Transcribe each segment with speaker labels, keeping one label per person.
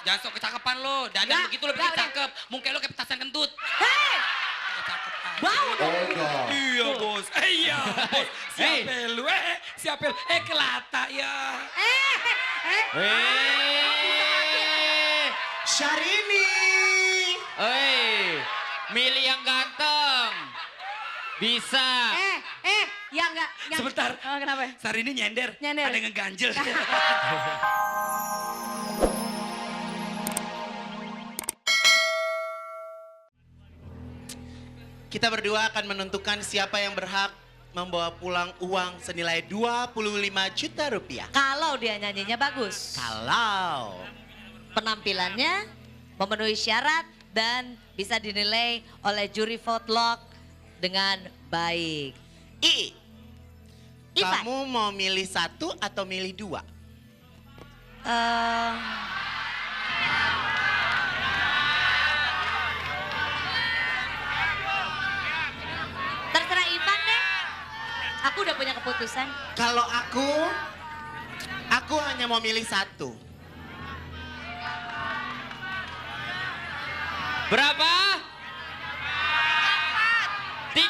Speaker 1: Jangan sok kecakepan lo. Dandan
Speaker 2: Nggak,
Speaker 1: begitu lo bikin
Speaker 2: nggak,
Speaker 1: cakep. Muka lo kayak petasan kentut.
Speaker 2: Hei,
Speaker 1: Cakep aja.
Speaker 2: bau dong.
Speaker 1: Iya bos. Iya bos. Siapa lu? Siapa lu? Kelata ya.
Speaker 3: Syahrini.
Speaker 4: Milih yang ganteng. Bisa.
Speaker 2: Ya enggak.
Speaker 1: Sebentar.
Speaker 2: Oh, kenapa?
Speaker 1: Sari ini nyender.
Speaker 2: Nyender.
Speaker 1: Ada yang ngeganjel.
Speaker 3: Kita berdua akan menentukan siapa yang berhak membawa pulang uang senilai 25 juta rupiah.
Speaker 2: Kalau dia nyanyinya bagus.
Speaker 3: Kalau
Speaker 2: Penampilannya memenuhi syarat dan bisa dinilai oleh juri vote dengan baik. Ivan.
Speaker 3: Kamu mau milih satu atau milih dua?
Speaker 2: Terserah Ivan deh. Aku udah punya keputusan.
Speaker 3: Kalau aku hanya mau milih satu.
Speaker 4: Berapa? 34?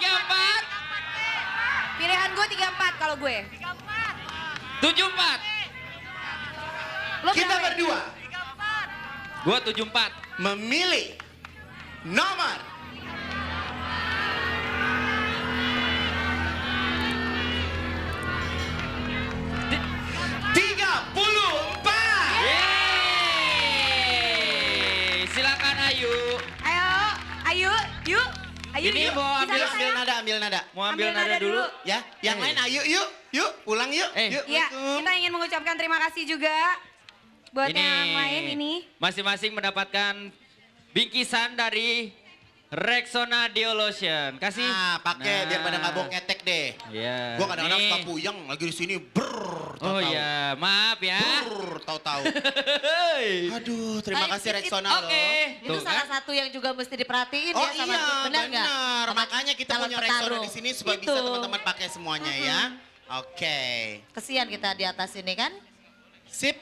Speaker 2: Pilihan gue 34 kalau gue.
Speaker 4: 74?
Speaker 2: Lo
Speaker 3: Kita
Speaker 2: berapa?
Speaker 3: berdua
Speaker 4: Gua 74.
Speaker 3: memilih nomor 34.
Speaker 4: Yeay. Silakan Ayu.
Speaker 2: Ayo, yuk. Ayo,
Speaker 4: Ini
Speaker 2: yuk.
Speaker 4: mau
Speaker 2: Kita
Speaker 4: ambil-
Speaker 2: kesana.
Speaker 3: Ambil nada.
Speaker 4: Mau ambil nada dulu?
Speaker 3: Ya, yang lain ayo yuk, pulang yuk. Yuk.
Speaker 2: Iya, kita ingin mengucapkan terima kasih juga buat yang main ini.
Speaker 4: Masing-masing mendapatkan bingkisan dari Rexona Dio Lotion. Kasih.
Speaker 3: Pakai biar pada nggak bau ketek deh.
Speaker 4: Iya.
Speaker 3: Gua kadang-kadang
Speaker 4: Nih.
Speaker 3: suka puyeng lagi di sini
Speaker 4: Oh iya, maaf ya.
Speaker 3: tahu-tahu. Aduh, terima kasih Rexona loh.
Speaker 4: Oke.
Speaker 2: Itu
Speaker 4: Tuh,
Speaker 2: salah
Speaker 4: kan?
Speaker 2: satu yang juga mesti diperhatiin
Speaker 3: Oh
Speaker 2: ya sama
Speaker 3: iya,
Speaker 2: benar nggak?
Speaker 3: benar.
Speaker 2: Sama
Speaker 3: Makanya kita
Speaker 2: calon
Speaker 3: punya Rexona
Speaker 2: petarung.
Speaker 3: di sini supaya
Speaker 2: Itu.
Speaker 3: bisa teman-teman pakai semuanya ya. Oke.
Speaker 2: Kesian kita di atas ini kan.
Speaker 3: Sip.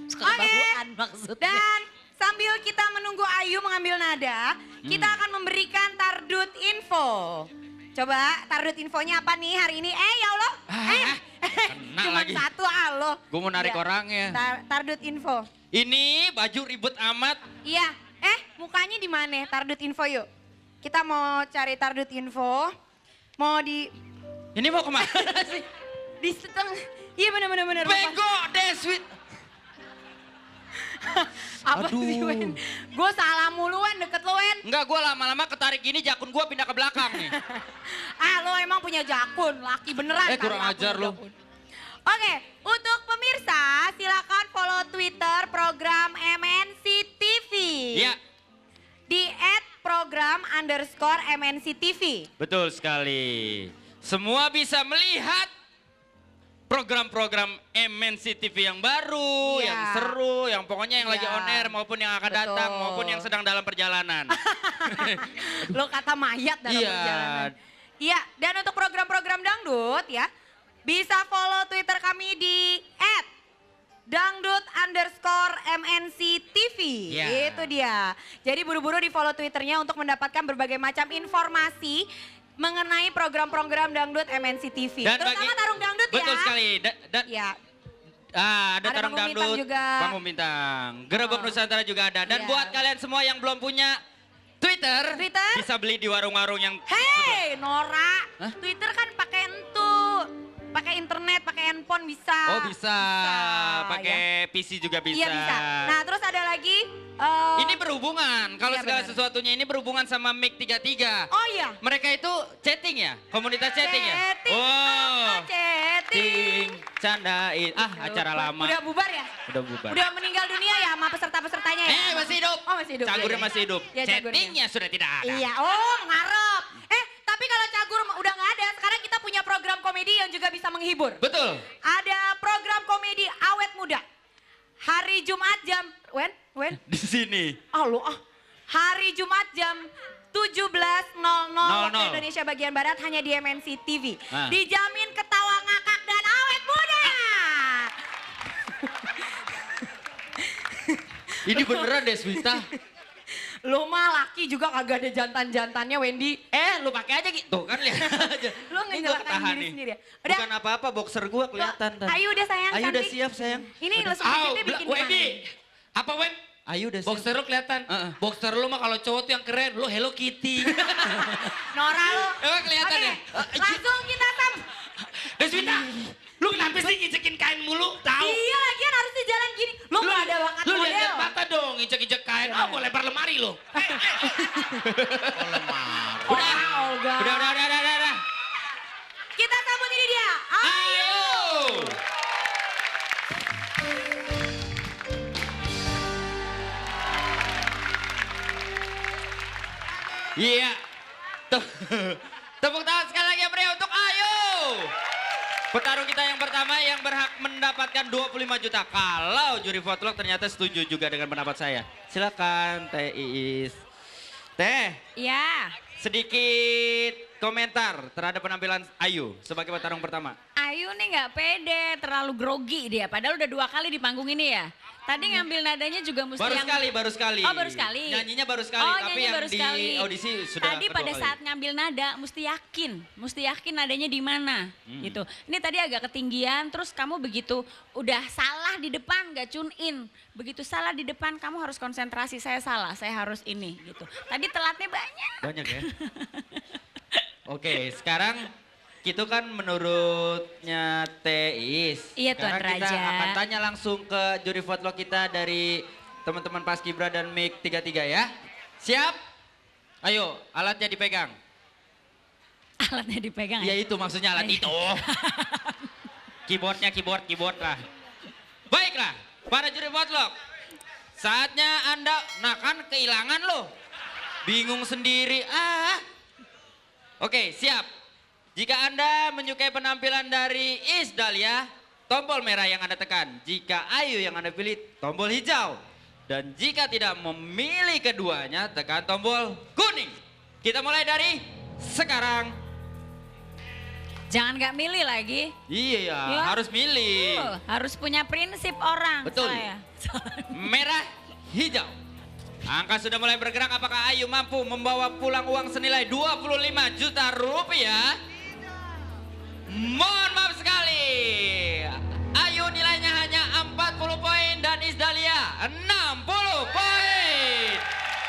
Speaker 2: Kebaguan maksudnya. Dan sambil kita menunggu Ayu mengambil nada, kita akan memberikan Tardut Info. Coba Tardut infonya apa nih hari ini? Ya Allah.
Speaker 4: kena
Speaker 2: Cuma
Speaker 4: lagi.
Speaker 2: satu Allah.
Speaker 4: Gua mau narik
Speaker 2: Ya,
Speaker 4: orangnya.
Speaker 2: Tardut Info.
Speaker 4: Ini baju ribet amat.
Speaker 2: Iya. Mukanya di mana? Tardut Info yuk. Kita mau cari Tardut Info. Mau di
Speaker 4: Ini mau kemana sih?
Speaker 2: di setengah. Iya benar-benar.
Speaker 4: Bego, Deswit.
Speaker 2: Apa sih Wen? Gue salah mulu Wen, deket lo Wen.
Speaker 4: Enggak, gue lama-lama ketarik gini jakun gue pindah ke belakang nih.
Speaker 2: Lo emang punya jakun, laki beneran.
Speaker 4: Kurang
Speaker 2: kali
Speaker 4: ajar
Speaker 2: punya
Speaker 4: lo.
Speaker 2: jakun. Oke, untuk pemirsa silakan follow Twitter program MNC TV.
Speaker 4: Iya,
Speaker 2: Di @program_MNC TV.
Speaker 4: betul sekali. Semua bisa melihat program-program MNC TV yang baru,
Speaker 2: Iya.
Speaker 4: yang seru, yang pokoknya yang lagi
Speaker 2: Iya.
Speaker 4: on air maupun yang akan
Speaker 2: Betul.
Speaker 4: datang maupun yang sedang dalam perjalanan.
Speaker 2: Lo kata mayat dalam
Speaker 4: Iya.
Speaker 2: perjalanan. Iya, dan untuk program-program dangdut ya, bisa follow Twitter kami di @dangdut_MNC TV.
Speaker 4: Iya.
Speaker 2: Itu dia. Jadi buru-buru di follow Twitternya untuk mendapatkan berbagai macam informasi mengenai program-program dangdut MNC TV. Terutama tarung dangdut
Speaker 4: betul
Speaker 2: ya.
Speaker 4: sekali. Dan
Speaker 2: Iya.
Speaker 4: ada
Speaker 2: Ada
Speaker 4: tarung
Speaker 2: Panggung Bintang
Speaker 4: dangdut,
Speaker 2: juga.
Speaker 4: Panggung Bintang, Gerebek
Speaker 2: Oh.
Speaker 4: Nusantara juga ada. Dan
Speaker 2: Iya.
Speaker 4: buat kalian semua yang belum punya Twitter,
Speaker 2: Twitter?
Speaker 4: bisa beli di warung-warung yang
Speaker 2: Hei, Nora.
Speaker 4: Hah?
Speaker 2: Twitter kan pakai entu. Pakai internet, pakai handphone bisa.
Speaker 4: Oh bisa, pakai PC juga bisa.
Speaker 2: Iya bisa. Nah terus ada lagi.
Speaker 4: Ini berhubungan, kalau
Speaker 2: Iya,
Speaker 4: segala
Speaker 2: benar.
Speaker 4: sesuatunya ini berhubungan sama Mic 33.
Speaker 2: Oh iya.
Speaker 4: Mereka itu chatting ya, komunitas chatting ya.
Speaker 2: Chatting, apa chatting?
Speaker 4: Candain, acara lama.
Speaker 2: Udah bubar ya?
Speaker 4: Udah bubar.
Speaker 2: Udah meninggal dunia ya sama peserta-pesertanya ya?
Speaker 4: Masih hidup.
Speaker 2: Oh masih hidup.
Speaker 4: Cagurnya
Speaker 2: Iya, iya.
Speaker 4: masih hidup.
Speaker 2: Iya, cagurnya.
Speaker 4: Chattingnya sudah tidak ada.
Speaker 2: Iya, oh ngarep. Tapi kalau cagur udah nggak ada, sekarang kita punya program komedi yang juga bisa menghibur.
Speaker 4: Betul.
Speaker 2: Ada program komedi awet muda. Hari Jumat jam, Wen?
Speaker 4: Di sini.
Speaker 2: Hari Jumat jam 17.00 waktu
Speaker 4: 00.
Speaker 2: Indonesia bagian Barat hanya di MNC TV.
Speaker 4: Ah.
Speaker 2: Dijamin ketawa ngakak dan awet muda.
Speaker 4: Ini beneran Deswita.
Speaker 2: Lo mah laki juga kagak ada jantan-jantannya Wendy.
Speaker 4: Lu pakai aja gitu kan lihat aja.
Speaker 2: Lo
Speaker 4: Ini gua
Speaker 2: ngejelakan
Speaker 4: ketahan
Speaker 2: diri
Speaker 4: nih.
Speaker 2: sendiri ya. Udah.
Speaker 4: Bukan apa-apa, boxer gua kelihatan. Tan.
Speaker 2: Ayo udah sayang.
Speaker 4: Ayo udah
Speaker 2: cantik.
Speaker 4: siap sayang.
Speaker 2: Ini lo
Speaker 1: Au,
Speaker 2: sedikitnya bikin
Speaker 1: Wendy.
Speaker 2: gimana?
Speaker 1: Apa Wen?
Speaker 4: Ayo udah siap.
Speaker 1: Boxer lu kelihatan. Boxer lu mah kalau cowok tuh yang keren, lu Hello Kitty.
Speaker 2: Nora lo.
Speaker 1: Emang kelihatan
Speaker 2: Oke,
Speaker 1: ya?
Speaker 2: langsung kita
Speaker 1: Deswita, lu kenapa sih nginjekin kain mulu? Tahu?
Speaker 2: Iya lagian harusnya jalan gini. Lo gak ada bakat
Speaker 1: Lu
Speaker 2: model.
Speaker 1: lihat mata dong, injek-injek kain. Oh, gua lempar lemari lu.
Speaker 2: Udah, Olga.
Speaker 4: Udah.
Speaker 2: Kita sambut ini dia.
Speaker 1: Ayo.
Speaker 4: Iya. Tepuk tangan sekali lagi yang meriah untuk Ayu. Petarung kita yang pertama yang berhak mendapatkan 25 juta. Kalau juri votlog ternyata setuju juga dengan pendapat saya. Silakan Teh Iis. Teh,
Speaker 2: Iya.
Speaker 4: sedikit komentar terhadap penampilan Ayu sebagai petarung pertama.
Speaker 5: Ayu nih nggak pede, terlalu grogi dia. Padahal udah 2 kali di panggung ini ya. Tadi ngambil nadanya juga mesti
Speaker 4: Baru
Speaker 5: yang...
Speaker 4: sekali, baru sekali.
Speaker 5: Oh baru sekali.
Speaker 4: Nyanyinya baru sekali,
Speaker 5: Oh,
Speaker 4: tapi
Speaker 5: nyanyi
Speaker 4: yang
Speaker 5: baru
Speaker 4: di
Speaker 5: sekali.
Speaker 4: audisi sudah
Speaker 5: Tadi
Speaker 4: kedua
Speaker 5: pada
Speaker 4: kali.
Speaker 5: saat ngambil nada mesti yakin nadanya di mana gitu. Ini tadi agak ketinggian, terus kamu begitu udah salah di depan nggak tune in. Begitu salah di depan kamu harus konsentrasi, saya salah, saya harus ini gitu. Tadi telatnya banyak.
Speaker 4: Banyak ya. Oke, sekarang itu kan menurutnya Teis.
Speaker 5: Iya, Tuan
Speaker 4: Sekarang kita
Speaker 5: Raja.
Speaker 4: akan tanya langsung ke juri votlog kita dari teman-teman Paskibra dan MIK 33 ya. Siap? Ayo, alatnya dipegang.
Speaker 5: Alatnya dipegang
Speaker 4: Ya
Speaker 5: ya.
Speaker 4: itu maksudnya alat itu. Keyboardnya keyboard lah. Baiklah, para juri votlog. Saatnya Anda, nah kan kehilangan loh. Bingung sendiri. Oke, siap. Jika Anda menyukai penampilan dari Is Dahlia, tombol merah yang Anda tekan. Jika Ayu yang Anda pilih, tombol hijau. Dan jika tidak memilih keduanya, tekan tombol kuning. Kita mulai dari sekarang.
Speaker 5: Jangan nggak milih lagi.
Speaker 4: Iya,
Speaker 5: Ya.
Speaker 4: harus milih.
Speaker 5: Harus punya prinsip orang.
Speaker 4: Betul.
Speaker 5: Saya.
Speaker 4: Merah, hijau. Angka sudah mulai bergerak. Apakah Ayu mampu membawa pulang uang senilai 25 juta rupiah? Mohon maaf sekali. Ayu nilainya hanya 40 poin dan Is Dahlia 60 poin.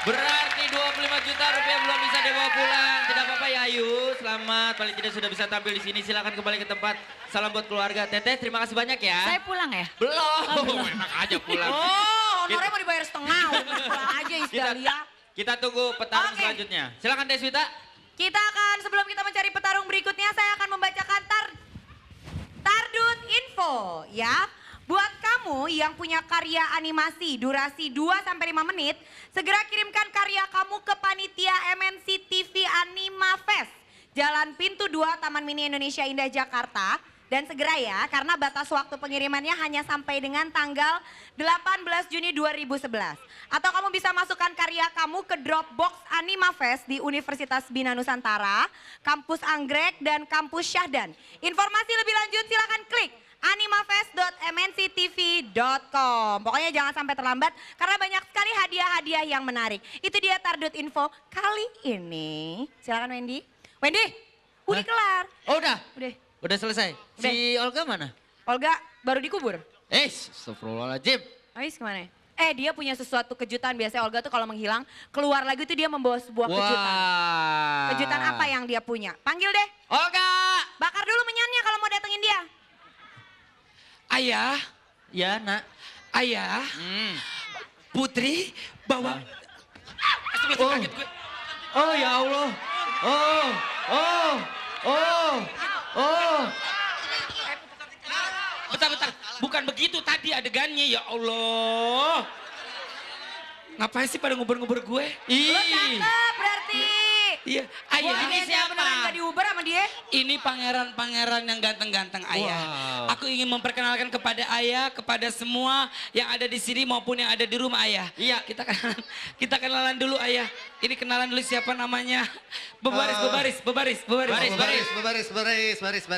Speaker 4: Berarti 25 juta rupiah belum bisa dibawa pulang. Tidak apa-apa ya Ayu, selamat. Paling tidak sudah bisa tampil di sini. Silakan kembali ke tempat. Salam buat keluarga. Teteh, terima kasih banyak ya.
Speaker 5: Saya pulang ya?
Speaker 4: Belum. Enak aja pulang.
Speaker 2: Oh, honornya mau dibayar setengah. Udah pulang aja Isdalia.
Speaker 4: Kita tunggu petarung
Speaker 2: Oke.
Speaker 4: selanjutnya. Silakan Deswita.
Speaker 2: Kita akan, sebelum kita mencari petarung berikutnya, saya akan membacakan Tardut Info ya. Buat kamu yang punya karya animasi durasi 2-5 menit, segera kirimkan karya kamu ke panitia MNC TV Anima Fest. Jalan Pintu 2 Taman Mini Indonesia Indah Jakarta. Dan segera ya, karena batas waktu pengirimannya hanya sampai dengan tanggal 18 Juni 2011. Atau kamu bisa masukkan karya kamu ke Dropbox Anima Fest di Universitas Bina Nusantara, Kampus Anggrek, dan Kampus Syahdan. Informasi lebih lanjut silakan klik animafest.mnctv.com. Pokoknya jangan sampai terlambat karena banyak sekali hadiah-hadiah yang menarik. Itu dia Tardut Info kali ini. Silakan Wendy. Wendy, udah kelar.
Speaker 4: Oh udah?
Speaker 2: Udah.
Speaker 4: Udah selesai? Si Olga mana?
Speaker 2: Olga baru dikubur.
Speaker 4: Astagfirullahaladzim.
Speaker 2: Ais kemana? Dia punya sesuatu kejutan. Biasanya Olga tuh kalau menghilang, keluar lagi tuh dia membawa sebuah kejutan. Kejutan apa yang dia punya? Panggil deh.
Speaker 4: Olga!
Speaker 2: Bakar dulu menyanyi kalau mau datengin dia.
Speaker 1: Ayah,
Speaker 4: Ya nak.
Speaker 1: ayah, Putri bawa.
Speaker 4: Oh.
Speaker 1: Kaget gue.
Speaker 4: Oh ya Allah. Oh.
Speaker 1: Bentar. Bukan begitu tadi adegannya, ya Allah. Ngapain sih pada ngubur-ngubur gue?
Speaker 2: Lo cakep berarti.
Speaker 1: Iya,
Speaker 2: Wah,
Speaker 1: ayah.
Speaker 2: ini siapa? Beneran gak diuber sama dia?
Speaker 1: Ini pangeran-pangeran yang ganteng-ganteng ayah.
Speaker 4: Wow.
Speaker 1: Aku ingin memperkenalkan kepada ayah, kepada semua yang ada di sini maupun yang ada di rumah ayah.
Speaker 4: Iya.
Speaker 1: Kita kenalan dulu ayah. Ini kenalan dulu siapa namanya. Bebaris.
Speaker 6: Baris.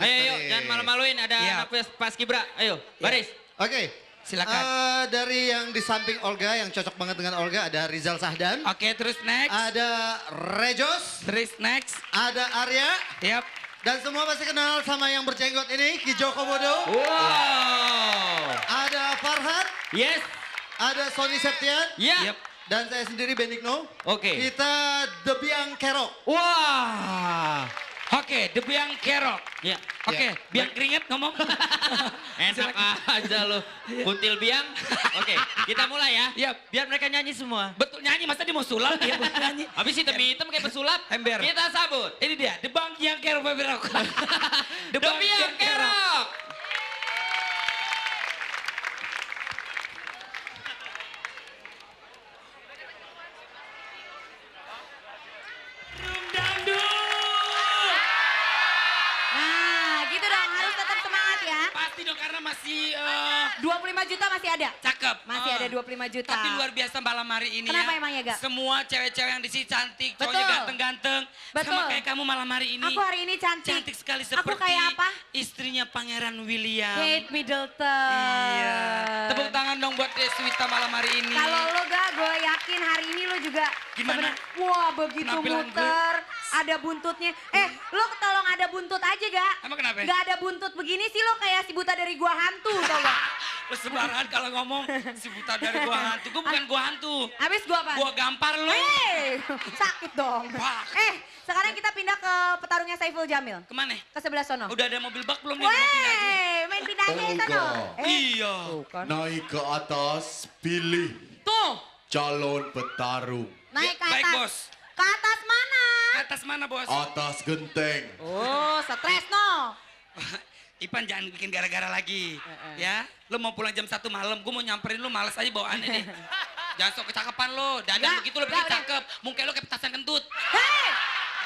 Speaker 4: Ayo, jangan malu-maluin. Ada
Speaker 1: Iya.
Speaker 4: anak Paskibra. Ayo, baris.
Speaker 6: Oke,
Speaker 1: Silakan.
Speaker 6: Dari yang di samping Olga, yang cocok banget dengan Olga, ada Rizal Sahdan.
Speaker 1: Oke, terus next.
Speaker 6: Ada Rejos,
Speaker 1: Terus next.
Speaker 6: ada Arya.
Speaker 1: Yap.
Speaker 6: Dan semua pasti kenal sama yang berjenggot ini, Ki Joko Bodo.
Speaker 4: Wow.
Speaker 6: Ada Farhan,
Speaker 4: Yes.
Speaker 6: ada Sony Septian,
Speaker 4: Ya.
Speaker 1: Yap.
Speaker 6: dan saya sendiri Benigno.
Speaker 4: Oke.
Speaker 6: Kita The Biang Kerok.
Speaker 4: Wah.
Speaker 1: Oke, The Biang Kerok.
Speaker 4: Ya.
Speaker 1: Oke, biang keringet ngomong.
Speaker 4: Enak aja lo. Kuntil biang. Oke, kita mulai ya.
Speaker 1: Yap.
Speaker 4: Biar mereka nyanyi semua.
Speaker 1: Betul nyanyi, masa dia mau sulap? Dia mau nyanyi.
Speaker 4: Habis hitam-hitam kayak pesulap.
Speaker 1: Ember.
Speaker 4: Kita sambut.
Speaker 1: Ini dia, The Biang Kerok, Baby Rock. The
Speaker 4: The Biang Kerok.
Speaker 1: Rum Dangdut.
Speaker 2: Nah, gitu dong, harus tetap semangat ya.
Speaker 1: Pasti dong, karena masih
Speaker 2: 25 juta masih ada.
Speaker 1: cakep.
Speaker 2: Masih ada 25 juta.
Speaker 1: Tapi luar biasa malam hari ini
Speaker 2: Kenapa
Speaker 1: ya.
Speaker 2: emang ya, Gak?
Speaker 1: Semua cewek-cewek yang di sini cantik, cowoknya
Speaker 2: Betul.
Speaker 1: ganteng-ganteng.
Speaker 2: Betul.
Speaker 1: Sama kayak kamu malam hari ini.
Speaker 2: Aku hari ini cantik.
Speaker 1: Cantik sekali
Speaker 2: Aku
Speaker 1: seperti
Speaker 2: kayak apa?
Speaker 1: istrinya Pangeran William.
Speaker 2: Kate Middleton.
Speaker 1: Iya. Tepuk tangan dong buat Deswita malam hari ini.
Speaker 2: Kalau lo Gak, gue yakin hari ini lo juga
Speaker 1: Gimana?
Speaker 2: sebenarnya- Wah, begitu
Speaker 1: Penampilan
Speaker 2: muter, ada buntutnya. Lo tolong ada buntut aja Gak?
Speaker 1: Emang kenapa?
Speaker 2: Gak ada buntut begini sih lo kayak si buta dari gua hantu tau gak?
Speaker 1: Lo sembarangan kalau ngomong si buta dari gua hantu. Gua bukan gua hantu.
Speaker 2: Habis gua apa?
Speaker 1: Gua gampar lo.
Speaker 2: Sakit dong.
Speaker 1: Wah.
Speaker 2: Sekarang kita pindah ke petarungnya Saiful Jamil.
Speaker 1: Kemana?
Speaker 2: Ke sebelah sono.
Speaker 1: Udah ada mobil bak belum nih? Mau pindah aja.
Speaker 2: Main pindah aja ke sono.
Speaker 1: Iya.
Speaker 7: Naik ke atas, pilih
Speaker 2: Tuh,
Speaker 7: calon petarung.
Speaker 2: naik ke
Speaker 1: Baik,
Speaker 2: atas.
Speaker 1: Bos.
Speaker 2: Ke atas mana?
Speaker 1: Atas mana, Bos?
Speaker 7: Atas genteng.
Speaker 2: Oh, stres no.
Speaker 1: Ipan jangan bikin gara-gara lagi. Ya, lo mau pulang jam 1 malam, gue mau nyamperin lo, males aja bawaannya deh. Jangan sok kecakapan lo, dandan
Speaker 2: Nggak,
Speaker 1: begitu lo bikin
Speaker 2: nggak, udah.
Speaker 1: cakep. Mungkin lo kayak petasan kentut.
Speaker 2: Hei,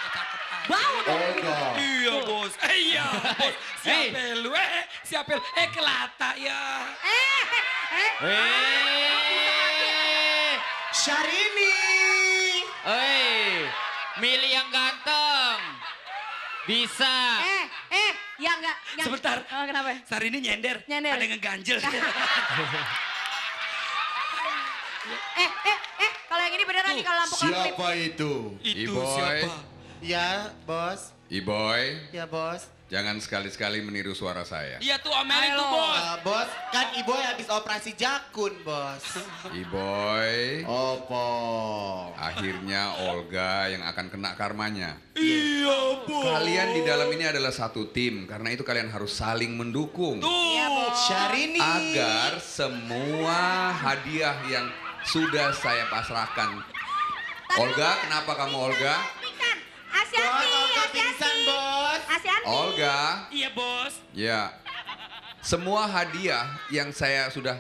Speaker 1: Cakep aja.
Speaker 2: bau dong.
Speaker 7: Olga,
Speaker 1: Iya bos, iya bos. Siapa lu? Siapa lu? Kelata ya.
Speaker 3: Syahrini.
Speaker 4: Milih yang ganteng. Bisa.
Speaker 2: Ya enggak.
Speaker 1: Sebentar.
Speaker 2: Oh, kenapa?
Speaker 1: Sari ini nyender.
Speaker 2: Nyender.
Speaker 1: Ada yang ngeganjel.
Speaker 2: Kalau yang ini beneran nih kalau lampu konflik.
Speaker 7: siapa itu?
Speaker 1: Itu
Speaker 8: Iboy.
Speaker 1: siapa?
Speaker 3: Ya, bos.
Speaker 8: Iboy,
Speaker 3: Ya, bos.
Speaker 8: jangan sekali-sekali meniru suara saya.
Speaker 1: Iya tuh omelin
Speaker 2: Halo.
Speaker 1: tuh bos.
Speaker 3: Bos, kan Ibu habis operasi jakun, bos.
Speaker 8: Iboy,
Speaker 7: Apa?
Speaker 8: akhirnya Olga yang akan kena karmanya.
Speaker 1: Iya bos.
Speaker 8: Kalian di dalam ini adalah satu tim, karena itu kalian harus saling mendukung.
Speaker 2: Iya,
Speaker 1: Tuh.
Speaker 2: Bos.
Speaker 3: Syahrini.
Speaker 8: Agar semua hadiah yang sudah saya pasrahkan. Olga, kenapa kamu Olga?
Speaker 2: Pingsan.
Speaker 3: Bos,
Speaker 2: Asianti,
Speaker 3: Olga pingsan, bos.
Speaker 2: Asianti.
Speaker 8: Olga,
Speaker 1: Iya bos.
Speaker 8: ya. Semua hadiah yang saya sudah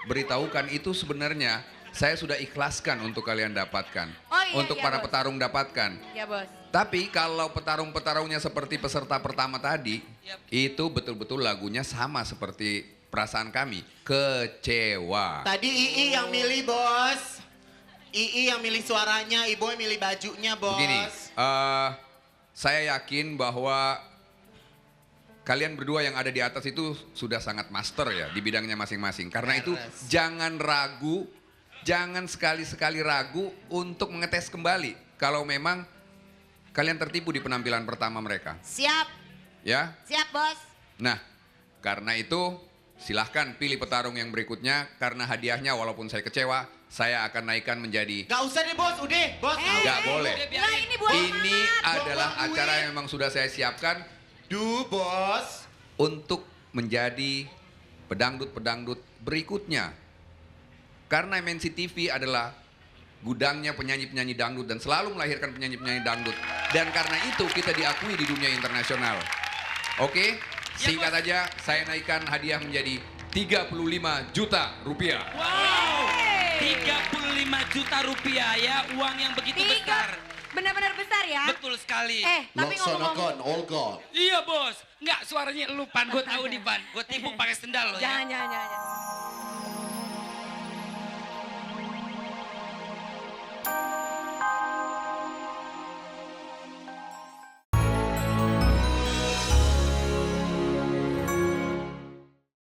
Speaker 8: beritahukan itu sebenarnya saya sudah ikhlaskan untuk kalian dapatkan.
Speaker 2: Oh iya,
Speaker 8: untuk
Speaker 2: iya,
Speaker 8: para
Speaker 2: Bos.
Speaker 8: petarung dapatkan.
Speaker 2: Ya bos.
Speaker 8: Tapi kalau petarung-petarungnya seperti peserta pertama tadi,
Speaker 1: Yap.
Speaker 8: itu betul-betul lagunya sama seperti perasaan kami, kecewa.
Speaker 3: Tadi Ii yang milih, bos. Ii yang milih suaranya, Ibu yang milih bajunya, bos.
Speaker 8: Begini, saya yakin bahwa kalian berdua yang ada di atas itu sudah sangat master ya di bidangnya masing-masing. Karena itu
Speaker 3: Beres.
Speaker 8: jangan ragu, jangan sekali-sekali ragu untuk mengetes kembali. Kalau memang kalian tertipu di penampilan pertama mereka.
Speaker 2: Siap.
Speaker 8: Ya,
Speaker 2: Siap bos.
Speaker 8: nah karena itu silahkan pilih petarung yang berikutnya. Karena hadiahnya walaupun saya kecewa, saya akan naikkan menjadi...
Speaker 3: Gak usah deh, bos. Udah, bos.
Speaker 8: Nggak boleh.
Speaker 1: Udah
Speaker 2: Lah
Speaker 1: biarin.
Speaker 2: ini buat
Speaker 8: Ini adalah
Speaker 3: Buat
Speaker 8: acara
Speaker 3: duit.
Speaker 8: yang memang sudah saya siapkan
Speaker 3: Bos.
Speaker 8: untuk menjadi pedangdut-pedangdut berikutnya. Karena MNC TV adalah gudangnya penyanyi-penyanyi dangdut dan selalu melahirkan penyanyi-penyanyi dangdut. Dan karena itu kita diakui di dunia internasional. Oke, singkat aja saya naikkan hadiah menjadi 35 juta rupiah.
Speaker 1: Wow. 35 juta rupiah ya, uang yang begitu besar.
Speaker 2: Benar-benar besar ya.
Speaker 1: Betul sekali.
Speaker 2: Tapi ngomong-ngomong.
Speaker 7: Laksanakan, Olga.
Speaker 1: Iya bos. Enggak, suaranya lu Pan, gue tahu nih Pan. Gue tipu pakai sendal lo ya.
Speaker 2: Jangan.